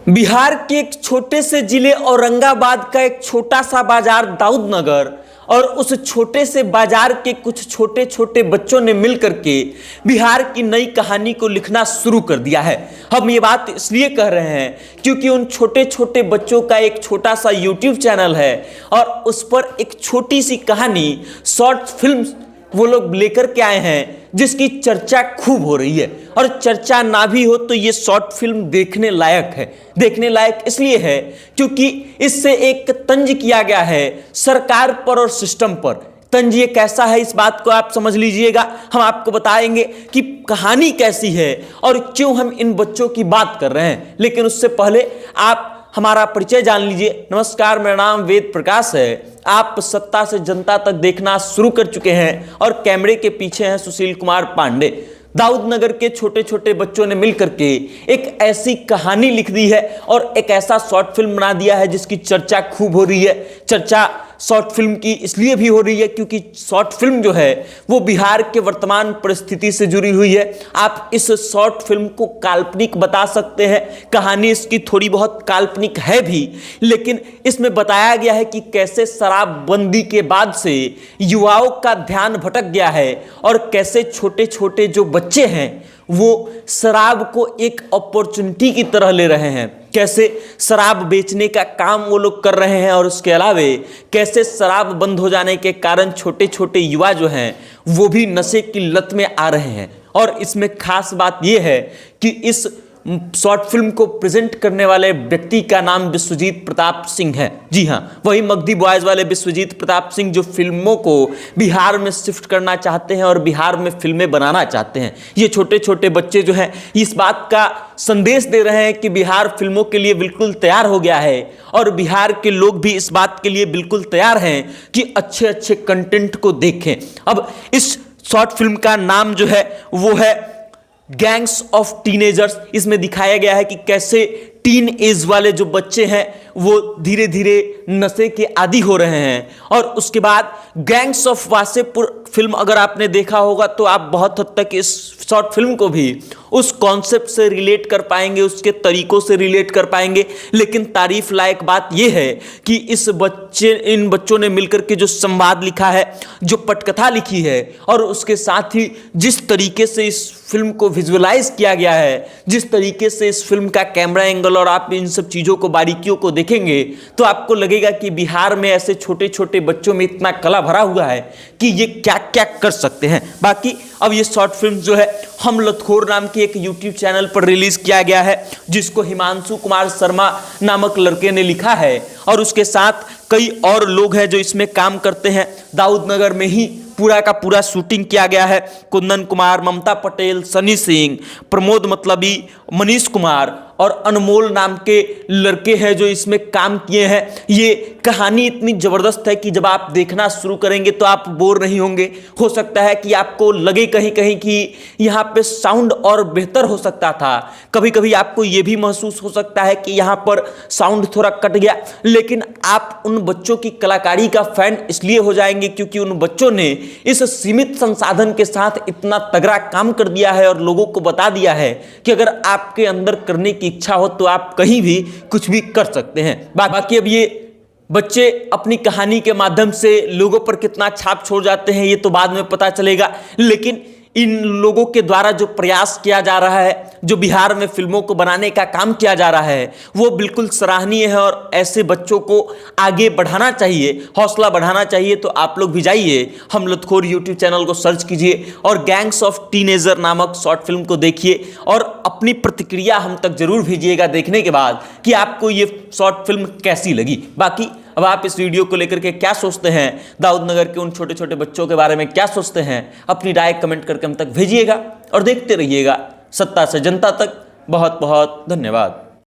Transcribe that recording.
बिहार के एक छोटे से जिले औरंगाबाद का एक छोटा सा बाजार दाऊदनगर और उस छोटे से बाजार के कुछ छोटे छोटे बच्चों ने मिलकर के बिहार की नई कहानी को लिखना शुरू कर दिया है। हम ये बात इसलिए कह रहे हैं क्योंकि उन छोटे छोटे बच्चों का एक छोटा सा YouTube चैनल है और उस पर एक छोटी सी कहानी शॉर्ट फिल्म वो लोग लेकर के आए हैं जिसकी चर्चा खूब हो रही है। और चर्चा ना भी हो तो ये शॉर्ट फिल्म देखने लायक है। देखने लायक इसलिए है क्योंकि इससे एक तंज किया गया है सरकार पर और सिस्टम पर। तंज ये कैसा है इस बात को आप समझ लीजिएगा। हम आपको बताएंगे कि कहानी कैसी है और क्यों हम इन बच्चों की बात कर रहे हैं। लेकिन उससे पहले आप हमारा परिचय जान लीजिए। नमस्कार, मेरा नाम वेद प्रकाश है। आप सत्ता से जनता तक देखना शुरू कर चुके हैं और कैमरे के पीछे हैं सुशील कुमार पांडे। दाऊदनगर के छोटे छोटे बच्चों ने मिलकर के एक ऐसी कहानी लिख दी है और एक ऐसा शॉर्ट फिल्म बना दिया है जिसकी चर्चा खूब हो रही है। चर्चा शॉर्ट फिल्म की इसलिए भी हो रही है क्योंकि शॉर्ट फिल्म जो है वो बिहार के वर्तमान परिस्थिति से जुड़ी हुई है। आप इस शॉर्ट फिल्म को काल्पनिक बता सकते हैं। कहानी इसकी थोड़ी बहुत काल्पनिक है भी, लेकिन इसमें बताया गया है कि कैसे शराबबंदी के बाद से युवाओं का ध्यान भटक गया है और कैसे छोटे छोटे जो बच्चे हैं वो शराब को एक अपॉर्चुनिटी की तरह ले रहे हैं। कैसे शराब बेचने का काम वो लोग कर रहे हैं और उसके अलावे कैसे शराब बंद हो जाने के कारण छोटे छोटे युवा जो हैं वो भी नशे की लत में आ रहे हैं। और इसमें खास बात यह है कि इस शॉर्ट फिल्म को प्रेजेंट करने वाले व्यक्ति का नाम विश्वजीत प्रताप सिंह है। जी हाँ, वही मगधी बॉयज वाले विश्वजीत प्रताप सिंह जो फिल्मों को बिहार में शिफ्ट करना चाहते हैं और बिहार में फिल्में बनाना चाहते हैं। ये छोटे छोटे बच्चे जो हैं इस बात का संदेश दे रहे हैं कि बिहार फिल्मों के लिए बिल्कुल तैयार हो गया है और बिहार के लोग भी इस बात के लिए बिल्कुल तैयार हैं कि अच्छे अच्छे कंटेंट को देखें। अब इस शॉर्ट फिल्म का नाम जो है वो है गैंग्स ऑफ टीनेजर्स। इसमें दिखाया गया है कि कैसे टीन एज वाले जो बच्चे हैं वो धीरे धीरे नशे के आदी हो रहे हैं। और उसके बाद गैंग्स ऑफ वासेपुर फिल्म अगर आपने देखा होगा तो आप बहुत हद तक इस शॉर्ट फिल्म को भी उस कॉन्सेप्ट से रिलेट कर पाएंगे, उसके तरीकों से रिलेट कर पाएंगे। लेकिन तारीफ लायक बात यह है कि इन बच्चों ने मिलकर के जो संवाद लिखा है, जो पटकथा लिखी है और उसके साथ ही जिस तरीके से इस फिल्म को विजुअलाइज किया गया है, जिस तरीके से इस फिल्म का कैमरा एंगल और आप इन सब चीज़ों को बारीकियों को देखेंगे तो आपको लगेगा कि बिहार में ऐसे छोटे छोटे बच्चों में इतना कला भरा हुआ है कि ये क्या क्या कर सकते हैं। बाकी अब ये शॉर्ट फिल्म जो है हम लतखोर नाम के एक YouTube चैनल पर रिलीज किया गया है जिसको हिमांशु कुमार शर्मा नामक लड़के ने लिखा है और उसके साथ कई और लोग हैं जो इसमें काम करते हैं। दाऊदनगर में ही पूरा का पूरा शूटिंग किया गया है। कुंदन कुमार, ममता पटेल, सनी सिंह, प्रमोद मतलबी, मनीष कुमार और अनमोल नाम के लड़के हैं जो इसमें काम किए हैं। ये कहानी इतनी ज़बरदस्त है कि जब आप देखना शुरू करेंगे तो आप बोर नहीं होंगे। हो सकता है कि आपको लगे कहीं कहीं कि यहाँ पे साउंड और बेहतर हो सकता था। कभी कभी आपको ये भी महसूस हो सकता है कि यहाँ पर साउंड थोड़ा कट गया। लेकिन आप उन बच्चों की कलाकारी का फैन इसलिए हो जाएंगे क्योंकि उन बच्चों ने इस सीमित संसाधन के साथ इतना तगड़ा काम कर दिया है और लोगों को बता दिया है कि अगर आपके अंदर करने की इच्छा हो तो आप कहीं भी कुछ भी कर सकते हैं। बाकी अब ये बच्चे अपनी कहानी के माध्यम से लोगों पर कितना छाप छोड़ जाते हैं ये तो बाद में पता चलेगा। लेकिन इन लोगों के द्वारा जो प्रयास किया जा रहा है, जो बिहार में फिल्मों को बनाने का काम किया जा रहा है वो बिल्कुल सराहनीय है और ऐसे बच्चों को आगे बढ़ाना चाहिए, हौसला बढ़ाना चाहिए। तो आप लोग भी जाइए, हम लतखोर YouTube चैनल को सर्च कीजिए और गैंग्स ऑफ टीनेजर नामक शॉर्ट फिल्म को देखिए और अपनी प्रतिक्रिया हम तक जरूर भेजिएगा देखने के बाद कि आपको ये शॉर्ट फिल्म कैसी लगी। बाकी अब आप इस वीडियो को लेकर के क्या सोचते हैं, दाऊदनगर के उन छोटे छोटे बच्चों के बारे में क्या सोचते हैं, अपनी राय कमेंट करके हम तक भेजिएगा और देखते रहिएगा सत्ता से जनता तक। बहुत बहुत धन्यवाद।